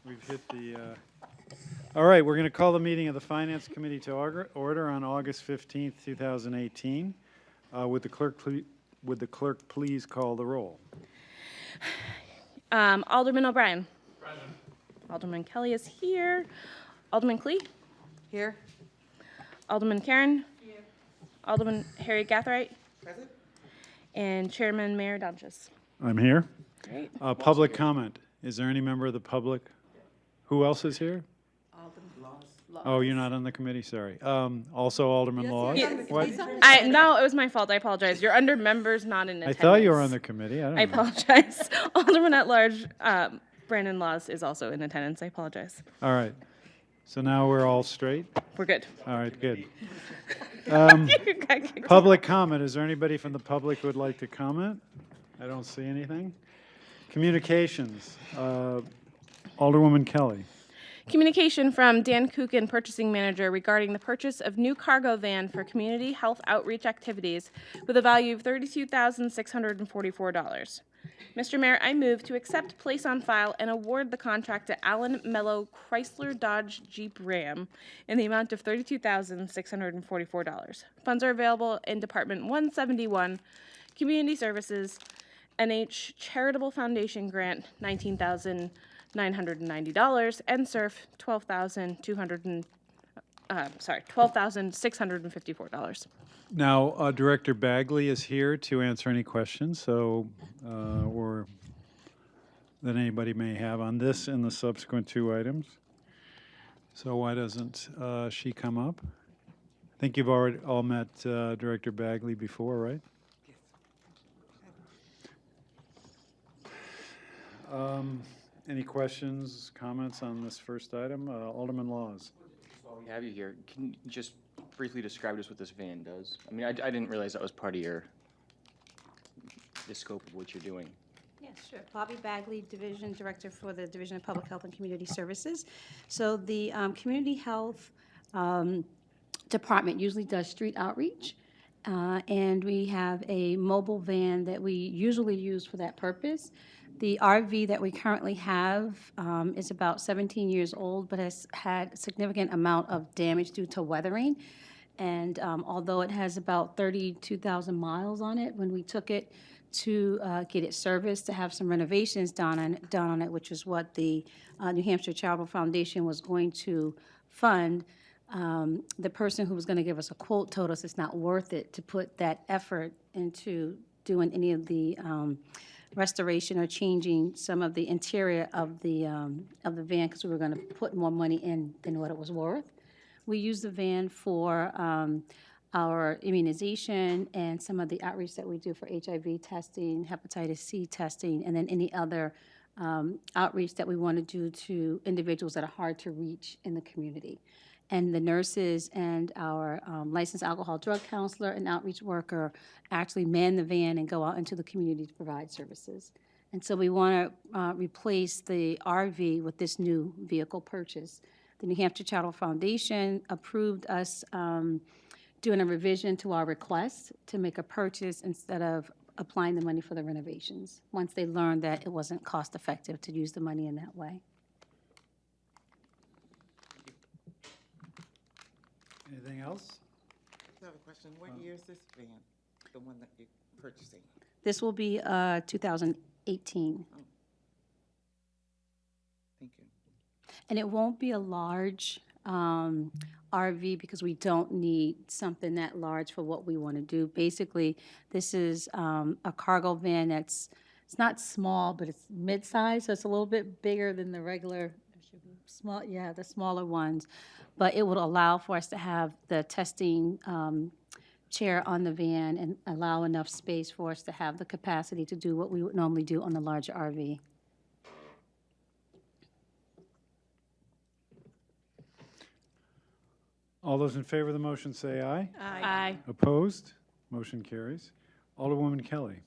We've hit the, all right, we're going to call the meeting of the Finance Committee to order on August 15th, 2018. Would the clerk please call the roll? Alderman O'Brien. Present. Alderman Kelly is here. Alderman Clee. Here. Alderman Karen. Here. Alderman Harry Gathright. Present. And Chairman Mayor Donches. I'm here. Great. Public comment. Is there any member of the public? Who else is here? Alderman Laws. Oh, you're not on the committee, sorry. Also Alderman Laws? What? No, it was my fault. I apologize. You're under members, not in I attendance. thought you were on the committee. I I don't know. apologize. Alderman at large, Brandon Laws is also in attendance. I apologize. All right. So now we're all straight? We're good. All right, good. Public comment. Is there anybody from the public who would like to comment? I don't see anything. Communications. Alderwoman Kelly. Communication from Dan Kukin, Purchasing Manager, regarding the purchase of new cargo van for community health outreach activities with a value of $32,644. Mr. Mayor, I move to accept, place on file, and award the contract to Allen Mello Chrysler Dodge Jeep Ram in the amount of $32,644. Funds are available in Department 171, Community Services, NH Charitable Foundation Grant, $19,990, and SURF, $12,654. Now, Director Bagley is here to answer any questions, or that anybody may have on this and the subsequent two items. So why doesn't she come up? I think you've already all met Director Bagley before, right? Any questions, comments on this first item? Alderman Laws. While we have you here, can you just briefly describe to us what this van does? I mean, I didn't realize that was part of the scope of what you're doing. Yes, sure. Bobby Bagley, Division Director for the Division of Public Health and Community Services. So the Community Health Department usually does street outreach, and we have a mobile van that we usually use for that purpose. The RV that we currently have is about 17 years old, but has had a significant amount of damage due to weathering. And although it has about 32,000 miles on it, when we took it to get it serviced, to have some renovations done on it, which is what the New Hampshire Charitable Foundation was going to fund, the person who was going to give us a quote told us it's not worth it to put that effort into doing any of the restoration or changing some of the interior of the van, because we were going to put more money in than what it was worth. We use the van for our immunization and some of the outreach that we do for HIV testing, hepatitis C testing, and then any other outreach that we want to do to individuals that are hard to reach in the community. And the nurses and our licensed alcohol drug counselor and outreach worker actually man the van and go out into the community to provide services. And so we want to replace the RV with this new vehicle purchase. The New Hampshire Charitable Foundation approved us doing a revision to our request to make a purchase instead of applying the money for the renovations, once they learned that it wasn't cost effective to use the money in that way. Anything else? I have a question. What year is this van, the one that you're purchasing? This will be 2018. Thank you. And it won't be a large RV because we don't need something that large for what we want to do. Basically, this is a cargo van it's not small, but it's mid-size, so it's a little bit bigger than the regular the smaller ones. But it would allow for us to have the testing chair on the van and allow enough space for us to have the capacity to do what we would normally do on a larger RV. All those in favor of the motion say aye. Aye. Opposed? Motion carries. Alderwoman Kelly.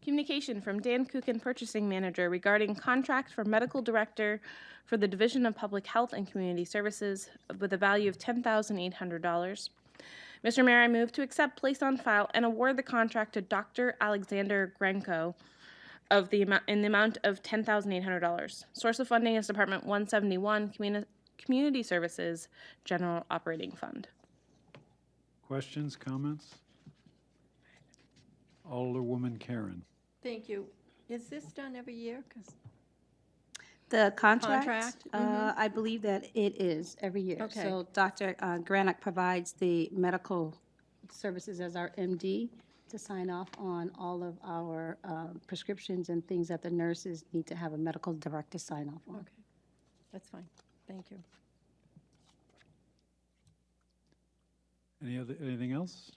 Communication from Dan Kukin, Purchasing Manager, regarding contract for Medical Director for the Division of Public Health and Community Services with a value of $10,800. Mr. Mayor, I move to accept, place on file, and award the contract to Dr. Alexander Grenko in the amount of $10,800. Source of funding is Department 171, Community Services, General Operating Fund. Questions, comments? Alderwoman Karen. Thank you. Is this done every year? 'Cause- The contract, Contract, I believe that it is every year. Okay. So Dr. Granick provides the medical services as our MD to sign off on all of our prescriptions and things that the nurses need to have a medical director sign off on. Okay, that's fine. Thank you. Anything else?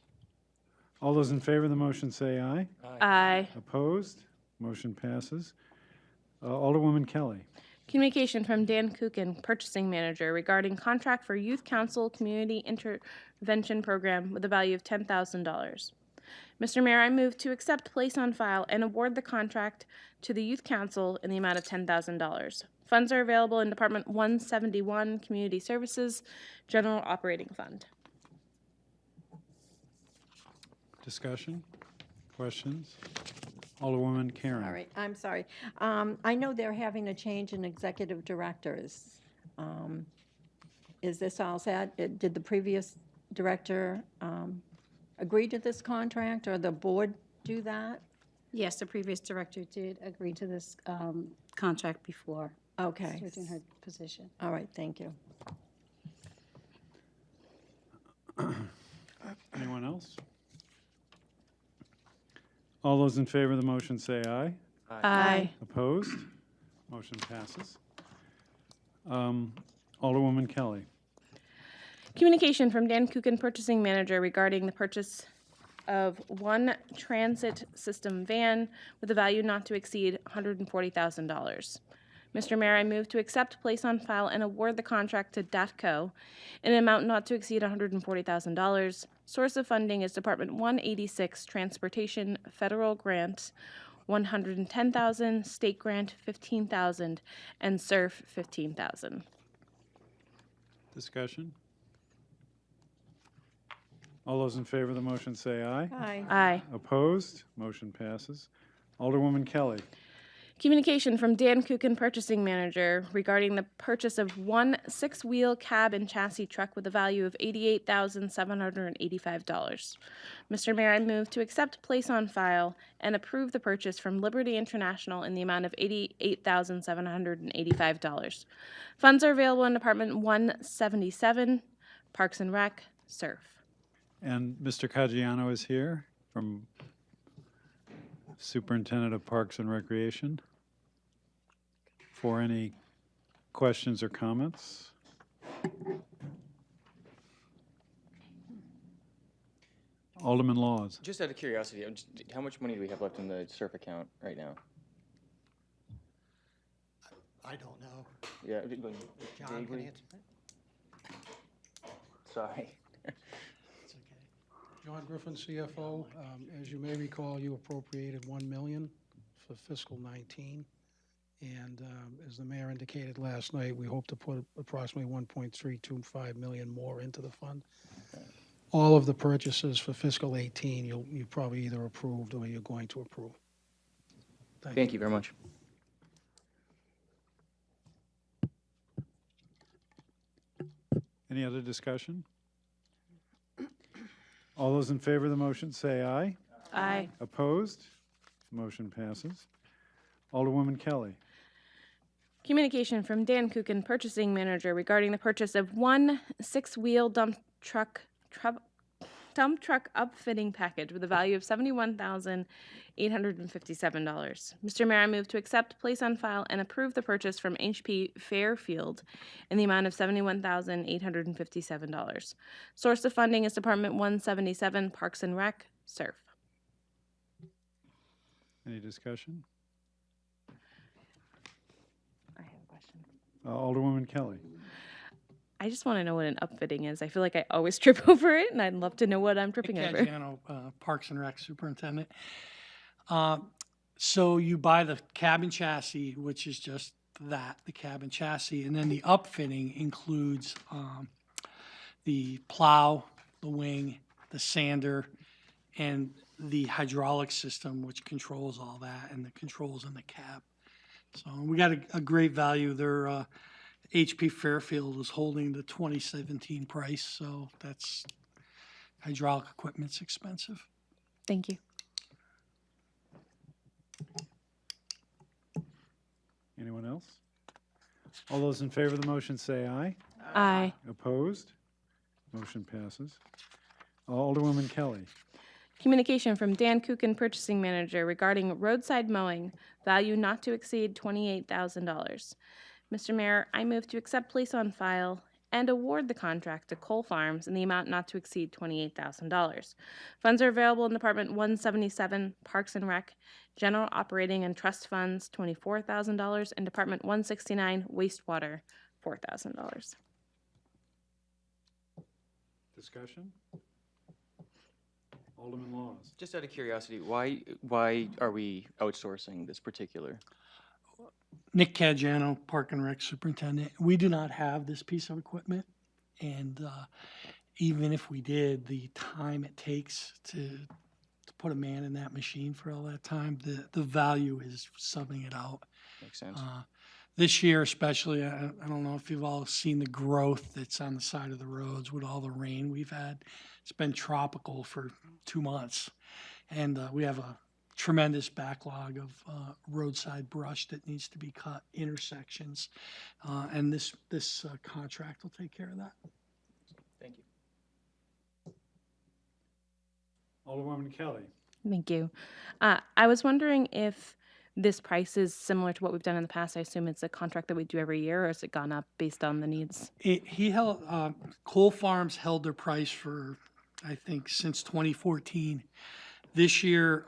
All those in favor of the motion say aye. Aye. Opposed? Motion passes. Alderwoman Kelly. Communication from Dan Kukin, Purchasing Manager, regarding contract for Youth Council Community Intervention Program with a value of $10,000. Mr. Mayor, I move to accept, place on file, and award the contract to the Youth Council in the amount of $10,000. Funds are available in Department 171, Community Services, General Operating Fund. Discussion? Questions? Alderwoman Karen. All right, I'm sorry. I know they're having a change in executive directors. Is this all set? Did the previous director agree to this contract, or the board do that? Yes, the previous director did agree to this contract before Okay, switching her position. all right, thank you. Anyone else? All those in favor of the motion say aye. Aye. Opposed? Motion passes. Alderwoman Kelly. Communication from Dan Kukin, Purchasing Manager, regarding the purchase of one transit system van with a value not to exceed $140,000. Mr. Mayor, I move to accept, place on file, and award the contract to DATCO in an amount not to exceed $140,000. Source of funding is Department 186, Transportation Federal Grant, $110,000, State Grant, $15,000, and SURF, $15,000. Discussion? All those in favor of the motion say aye. Aye. Aye. Opposed? Motion passes. Alderwoman Kelly. Communication from Dan Kukin, Purchasing Manager, regarding the purchase of one six-wheel cab and chassis truck with a value of $88,785. Mr. Mayor, I move to accept, place on file, and approve the purchase from Liberty International in the amount of $88,785. Funds are available in Department 177, Parks and Rec, SURF. And Mr. Caggiano is here from Superintendent of Parks and Recreation for any questions or comments. Alderman Laws. Just out of curiosity, how much money do we have left in the SURF account right now? I don't know. Yeah, John can vaguely. answer that. Sorry. It's okay. John Griffin, CFO. As you may recall, you appropriated $1 million for fiscal 19. And as the mayor indicated last night, we hope to put approximately 1.325 million more into the fund. All of the purchases for fiscal 18, you probably either approved or you're going to approve. Thank you very much. Any other discussion? All those in favor of the motion say aye. Aye. Opposed? Motion passes. Alderwoman Kelly. Communication from Dan Kukin, Purchasing Manager, regarding the purchase of one six-wheel dump truck upfitting package with a value of $71,857. Mr. Mayor, I move to accept, place on file, and approve the purchase from HP Fairfield in the amount of $71,857. Source of funding is Department 177, Parks and Rec, SURF. Any discussion? I have a question. Alderwoman Kelly. I just want to know what an upfitting is. I feel like I always trip over it, and I'd love to know what I'm tripping over. Caggiano, Parks and Rec Superintendent. So you buy the cabin chassis, which is just that, the cabin chassis, and then the upfitting includes the plow, the wing, the sander, and the hydraulic system, which controls all that, and the controls in the cab. So we got a great value. Their HP Fairfield is holding the 2017 price, so that's, hydraulic equipment's expensive. Thank you. Anyone else? All those in favor of the motion say aye. Aye. Opposed? Motion passes. Alderwoman Kelly. Communication from Dan Kuchen, Purchasing Manager, regarding roadside mowing, value not to exceed $28,000. Mr. Mayor, I move to accept, place on file, and award the contract to Cole Farms in the amount not to exceed $28,000. Funds are available in Department 177, Parks and Rec, General Operating and Trust Funds, $24,000, and Department 169, Wastewater, $4,000. Discussion? Alderman Laws. Just out of curiosity, why are we outsourcing this particular? Nick Caggiano, Park and Rec Superintendent. We do not have this piece of equipment, and even if we did, the time it takes to put a man in that machine for all that time, the value is subbing it out. Makes sense. This year especially, I don't know if you've all seen the growth that's on the side of the roads with all the rain we've had. It's been tropical for 2 months, and we have a tremendous backlog of roadside brush that needs to be cut, intersections, and this contract will take care of that. Thank you. Alderwoman Kelly. Thank you. I was wondering if this price is similar to what we've done in the past. I assume it's a contract that we do every year, or has it gone up based on the needs? Cole Farms held their price for, I think, since 2014. This year,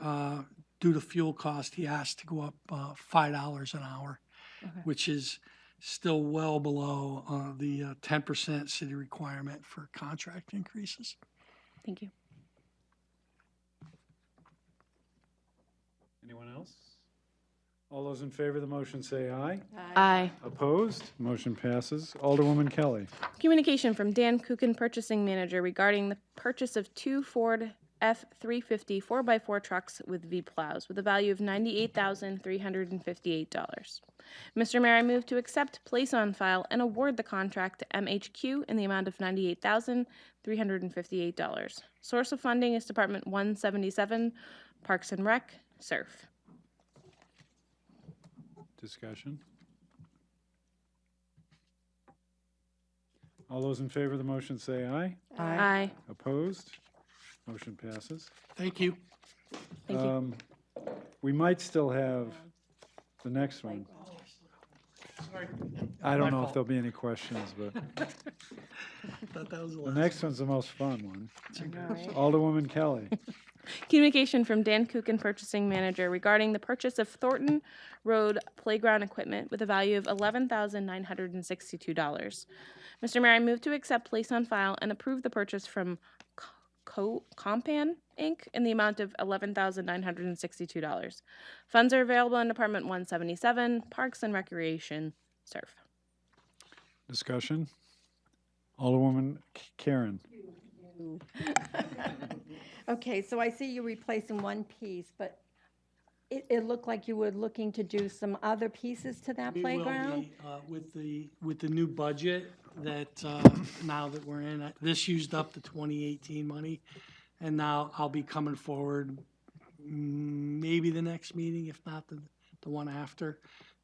due to fuel cost, he asked to go up $5 an hour, which is still well below the 10% city requirement for contract increases. Thank you. Anyone else? All those in favor of the motion say aye. Aye. Opposed? Motion passes. Alderwoman Kelly. Communication from Dan Kuchen, Purchasing Manager, regarding the purchase of 2 Ford F-350 4x4 trucks with V-plows with a value of $98,358. Mr. Mayor, I move to accept, place on file, and award the contract to MHQ in the amount of $98,358. Source of funding is Department 177, Parks and Rec, SURF. Discussion? All those in favor of the motion say aye. Aye. Opposed? Motion passes. Thank you. Thank you. We might still have the next one. I don't know if there'll be any questions, but Thought that was the the last. next one's the most fun one. Alderwoman Kelly. Communication from Dan Kuchen, Purchasing Manager, regarding the purchase of Thornton Road playground equipment with a value of $11,962. Mr. Mayor, I move to accept, place on file, and approve the purchase from Compan, Inc. in the amount of $11,962. Funds are available in Department 177, Parks and Recreation, SURF. Discussion? Alderwoman Karen. Okay, so I see you're replacing one piece, but it looked like you were looking to do some other pieces to that We will playground? be, with the new budget that, now that we're in, this used up the 2018 money. And now I'll be coming forward, maybe the next meeting, if not the one after,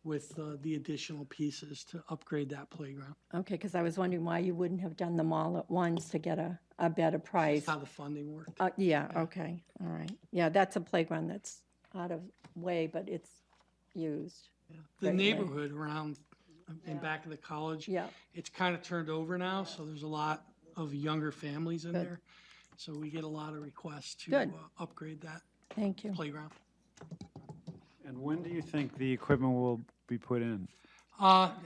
with the additional pieces to upgrade that playground. Okay, because I was wondering why you wouldn't have done them all at once to get a better price. That's how the funding worked. Yeah, okay, all right. Yeah, that's a playground that's out of way, but it's used. The Right, right. neighborhood around and back of the college, Yeah, it's kind of turned over now, so there's a lot of younger families in Good. there. So we get a lot of requests to Good. upgrade that thank you. playground. And when do you think the equipment will be put in?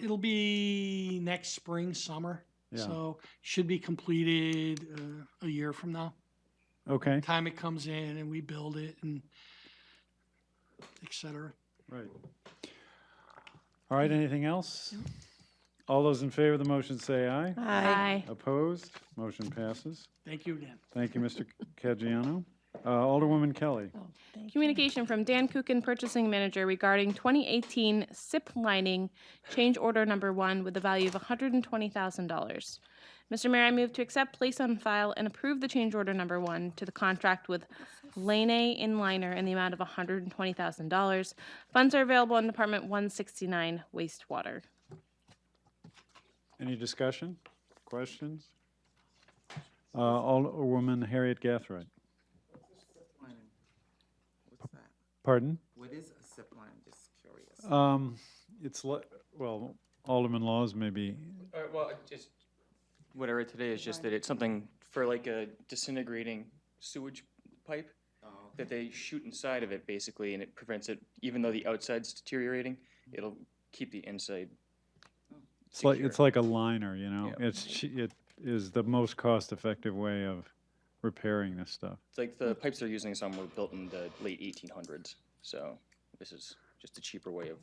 It'll be next spring, summer. Yeah. So should be completed a year from now. Okay, Time it comes in and we build it and et cetera. right. All right, anything else? All those in favor of the motion say aye. Aye. Opposed? Motion passes. Thank you again. Thank you, Mr. Caggiano. Alderwoman Kelly. Oh, thank you. Communication from Dan Kuchen, Purchasing Manager, regarding 2018 SIP lining, change order number 1 with a value of $120,000. Mr. Mayor, I move to accept, place on file, and approve the change order number 1 to the contract with Lane Inliner in the amount of $120,000. Funds are available in Department 169 wastewater. Any discussion, questions? Alderwoman Harriet Gathright. Lining. What's that? Pardon? What is a SIP line? Just curious. It's, well, Alderman Laws maybe, Well, just, what I read today is just that it's something for like a disintegrating sewage pipe Oh, that they shoot inside of it basically, and it prevents it, even though the outside's deteriorating, it'll keep the inside secure. it's like a liner, you know? Yeah. It is the most cost-effective way of repairing this stuff. It's like the pipes they're using some were built in the late 1800s, so this is just a cheaper way of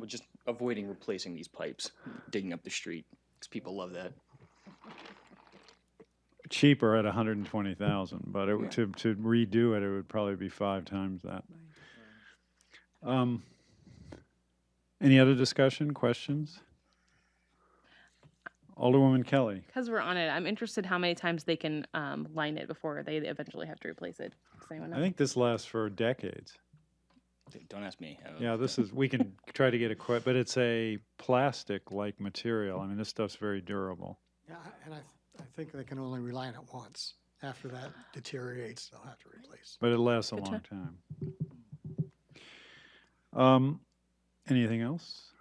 just avoiding replacing these pipes, digging up the street, because people love that. Cheaper at 120,000, but Yeah. to redo it, it would probably be 5 times that. Any other discussion, questions? Alderwoman Kelly. Because we're on it, I'm interested how many times they can line it before they eventually have to replace it. Does anyone know? I think this lasts for decades. Don't ask me. I don't- Yeah, this is, we can try to get a quote, but it's a plastic-like material. I mean, this stuff's very durable. Yeah, and I think they can only reline it once. After that deteriorates, they'll have to replace. But it lasts a Good long time. Anything else?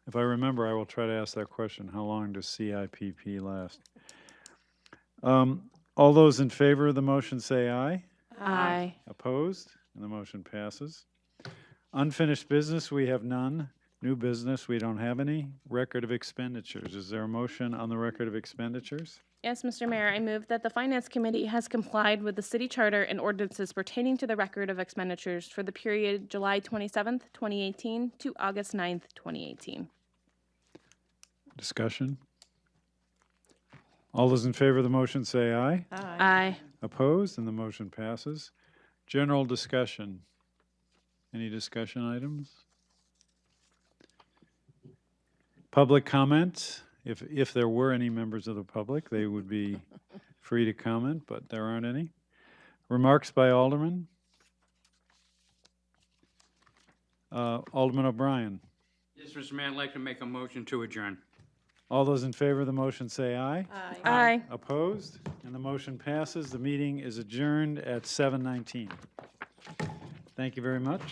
If I remember, I will try to ask that question. How long does CIPP last? All those in favor of the motion say aye. Aye. Opposed? And the motion passes. Unfinished business, we have none. New business, we don't have any. Record of expenditures. Is there a motion on the record of expenditures? Yes, Mr. Mayor, I move that the Finance Committee has complied with the city charter and ordinances pertaining to the record of expenditures for the period July 27th, 2018 to August 9th, 2018. Discussion? All those in favor of the motion say aye. Aye. Opposed? And the motion passes. General discussion. Any discussion items? Public comment. If there were any members of the public, they would be free to comment, but there aren't any. Remarks by Alderman. Alderman O'Brien. Yes, Mr. Mayor, I'd like to make a motion to adjourn. All those in favor of the motion say aye. Aye. Opposed? And the motion passes. The meeting is adjourned at 7:19. Thank you very much.